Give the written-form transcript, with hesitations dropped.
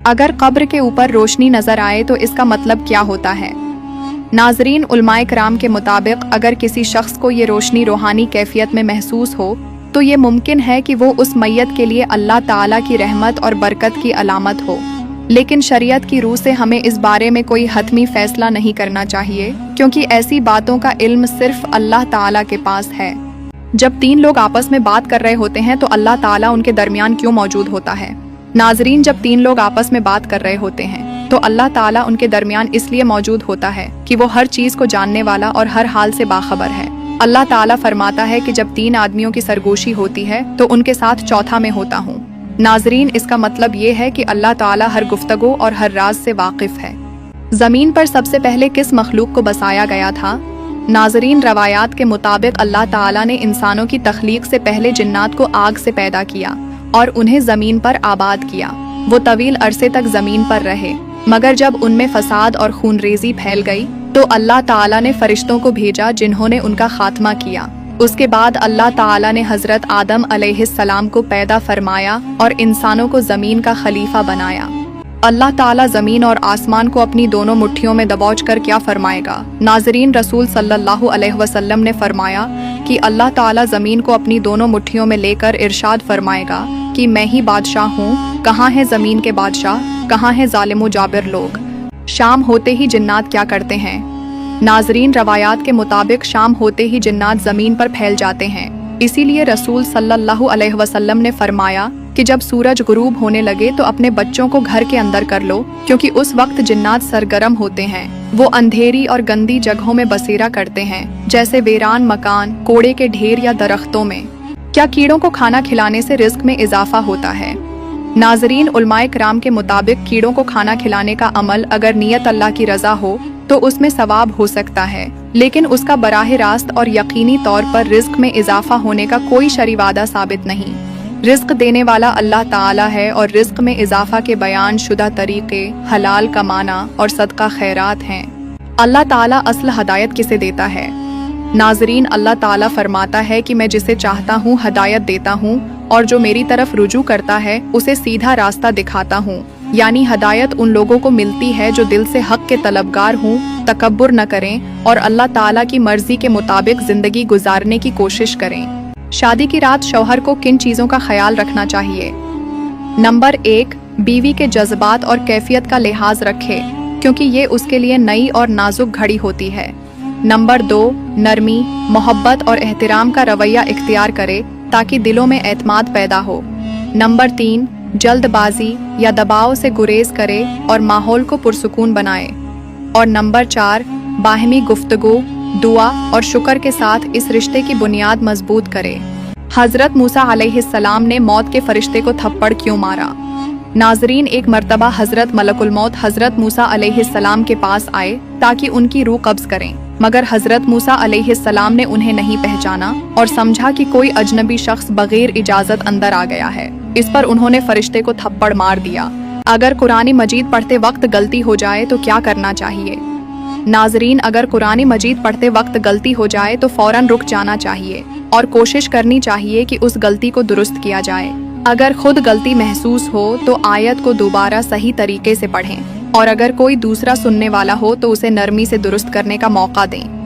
अगर कब्र के ऊपर रोशनी नजर आए तो इसका मतलब क्या होता है? नाजरीन, उलमाए कराम के मुताबिक अगर किसी शख्स को ये रोशनी रूहानी कैफियत में महसूस हो तो ये मुमकिन है कि वो उस मैयत के लिए अल्लाह ताला की रहमत और बरकत की अलामत हो। लेकिन शरीयत की रूह से हमें इस बारे में कोई हतमी फैसला नहीं करना चाहिए, क्योंकि ऐसी बातों का इल्म सिर्फ अल्लाह ताला के पास है। जब तीन लोग आपस में बात कर रहे होते हैं तो अल्लाह ताला उनके दरमियान क्यों मौजूद होता है? नाजरीन, जब तीन लोग आपस में बात कर रहे होते हैं तो अल्लाह ताला उनके दरमियान इसलिए मौजूद होता है कि वो हर चीज को जानने वाला और हर हाल से बाखबर है। अल्लाह ताला फरमाता है कि जब तीन आदमियों की सरगोशी होती है तो उनके साथ चौथा में होता हूँ। नाजरीन, इसका मतलब ये है कि अल्लाह ताला हर गुफ्तगू और हर राज से वाकिफ है। जमीन पर सबसे पहले किस मखलूक को बसाया गया था? नाजरीन, रवायात के मुताबिक अल्लाह ताला ने इंसानों की तख्लीक से पहले जिन्नात को आग से पैदा किया और उन्हें जमीन पर आबाद किया। वो तवील अरसे तक जमीन पर रहे, मगर जब उनमें फसाद और खूनरेजी फैल गई तो अल्लाह ताला ने फरिश्तों को भेजा जिन्होंने उनका खात्मा किया। उसके बाद अल्लाह ताला ने हजरत आदम अलैहिस्सलाम को पैदा फरमाया और इंसानों को जमीन का खलीफा बनाया। अल्लाह ताला जमीन और आसमान को अपनी दोनों मुट्ठियों में दबोच कर क्या फरमाएगा? नाजरीन, रसूल सल्लल्लाहु अलैहि वसल्लम ने फरमाया कि अल्लाह ताला जमीन को अपनी दोनों मुट्ठियों में लेकर इरशाद फरमाएगा कि मैं ही बादशाह हूँ, कहाँ है जमीन के बादशाह, कहाँ है जालिम जाबिर लोग। शाम होते ही जिन्नात क्या करते हैं? नाजरीन, रवायात के मुताबिक शाम होते ही जिन्नात जमीन पर फैल जाते हैं। इसीलिए रसूल सल्लल्लाहु अलैहि वसल्लम ने फरमाया कि जब सूरज गुरूब होने लगे तो अपने बच्चों को घर के अंदर कर लो, क्योंकि उस वक्त जिन्नात सरगर्म होते हैं। वो अंधेरी और गंदी जगहों में बसेरा करते हैं, जैसे वीरान मकान, कोड़े के ढेर या दरख्तों में। क्या कीड़ों को खाना खिलाने से रिस्क में इजाफा होता है? नाजरीन, उलमाए कराम के मुताबिक कीड़ों को खाना खिलाने का अमल अगर नियत अल्लाह की रजा हो तो उसमें सवाब हो सकता है, लेकिन उसका बराह रास्त और यकीनी तौर पर रिस्क में इजाफा होने का कोई शरई वादा साबित नहीं। रिस्क देने वाला अल्लाह ताला है और रिस्क में इजाफा के बयान शुदा तरीके हलाल कमाना और सदका खैरात हैं। अल्लाह ताला असल हदायत किसे देता है? नाजरीन, अल्लाह ताला फरमाता है कि मैं जिसे चाहता हूँ हदायत देता हूँ और जो मेरी तरफ रुजू करता है उसे सीधा रास्ता दिखाता हूँ। यानी हदायत उन लोगों को मिलती है जो दिल से हक के तलबगार हूँ, तकब्बुर न करें और अल्लाह ताला की मर्जी के मुताबिक जिंदगी गुजारने की कोशिश करें। शादी की रात शौहर को किन चीज़ों का ख्याल रखना चाहिए? नंबर 1, बीवी के जज्बात और कैफियत का लिहाज रखे, क्योंकि ये उसके लिए नई और नाजुक घड़ी होती है। नंबर 2, नरमी, मोहब्बत और एहतराम का रवैया इख्तियार करे ताकि दिलों में एतमाद पैदा हो। नंबर 3, जल्दबाजी या दबाव से गुरेज करे और माहौल को पुरसुकून बनाए। और नंबर 4, बाहमी गुफ्तगू, दुआ और शुक्र के साथ इस रिश्ते की बुनियाद मजबूत करे। हजरत मूसा अलैहिस्सलाम ने मौत के फरिश्ते को थप्पड़ क्यों मारा? नाजरीन, एक मर्तबा हजरत मलकुल मौत हजरत मूसा अलैहिस्सलाम के पास आए ताकि उनकी रूह कब्ज करें, मगर हजरत मूसा अलैहिस्सलाम ने उन्हें नहीं पहचाना और समझा कि कोई अजनबी शख्स बगैर इजाजत अंदर आ गया है। इस पर उन्होंने फरिश्ते को थप्पड़ मार दिया। अगर कुरानी मजीद पढ़ते वक्त गलती हो जाए तो क्या करना चाहिए? नाजरीन, अगर कुरानी मजीद पढ़ते वक्त गलती हो जाए तो फौरन रुक जाना चाहिए और कोशिश करनी चाहिए कि उस गलती को दुरुस्त किया जाए। अगर खुद गलती महसूस हो तो आयत को दोबारा सही तरीके से पढ़ें और अगर कोई दूसरा सुनने वाला हो तो उसे नरमी से दुरुस्त करने का मौका दें।